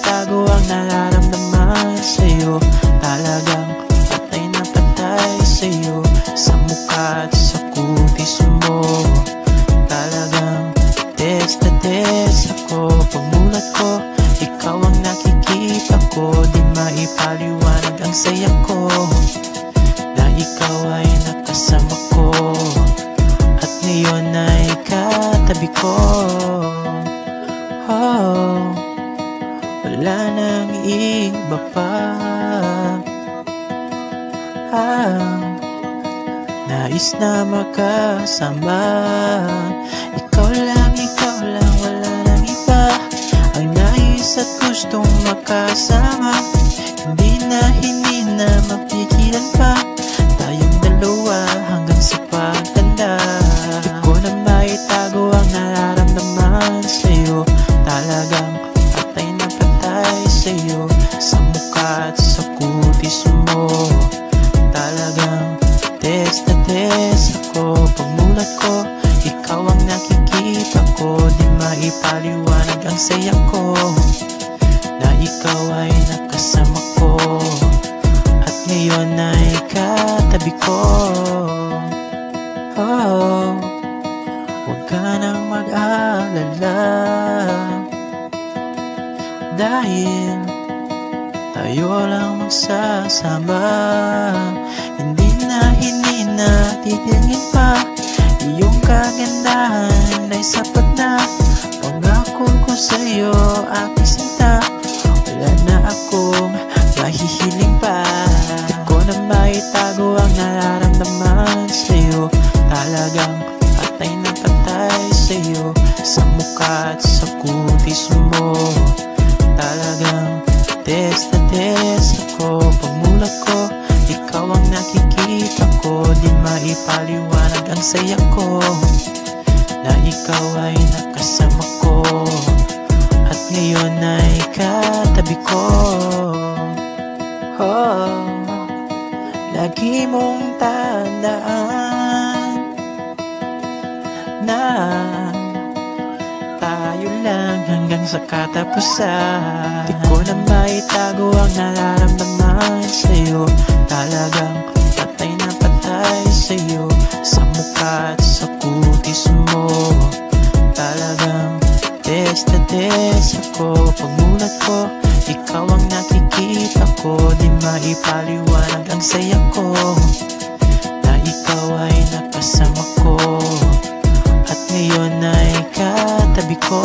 maitago ang nararamdaman sa'yo. Talagang patay na patay sa'yo, sa mukha at sa kutis mo. Talagang test na test ako. Pagmulat ko, ikaw ang nakikita ko. Di maipaliwanag ang saya ko na ikaw ay nakasama ko, at ngayon ay katabi ko. Oh, wala nang iba pa. Nais na makasama. Ikaw lang, wala nang iba. Ang nais at gustong makasama. Hindi na mapigilan pa. Tayong dalawa hanggang sa pagtanda. Di ko na maitago ang nararamdaman sa'yo. Talagang patay na patay sa'yo, sa mukha at sa kutis mo. Talagang test na test ako. Pagmulat ko, ikaw ang nakikita ko. Di maipaliwanag ang saya ko na ikaw ay nakasama ko, at ngayon ay katabi ko. Oh, huwag ka nang mag-alala, dahil tayo lang magsasama. Hindi na titingin pa. Iyong kagandahan ay sapat na. Pangako ko sa'yo, aking sinta. Wala na akong mahihiling pa. Di ko na maitago ang nararamdaman sa'yo. Talagang patay na patay sa'yo, sa mukha at sa kutis mo. Talagang test na test ako. Pagmulat ko, ikaw ang nakikita ko. Di maipaliwanag ang saya ko na ikaw ay nakasama ko, at ngayon ay katabi ko. Oh, lagi mong tandaan na tayo lang hanggang sa katapusan. Di ko na maitago ang nararamdaman sa'yo. Talagang patay na patay sa'yo, sa mukha at sa kutis mo. Talagang test na test ako. Pagmulat ko, ikaw ang nakikita ko. Di maipaliwanag ang saya ko na ikaw ay nakasama ko, at ngayon ay katabi ko.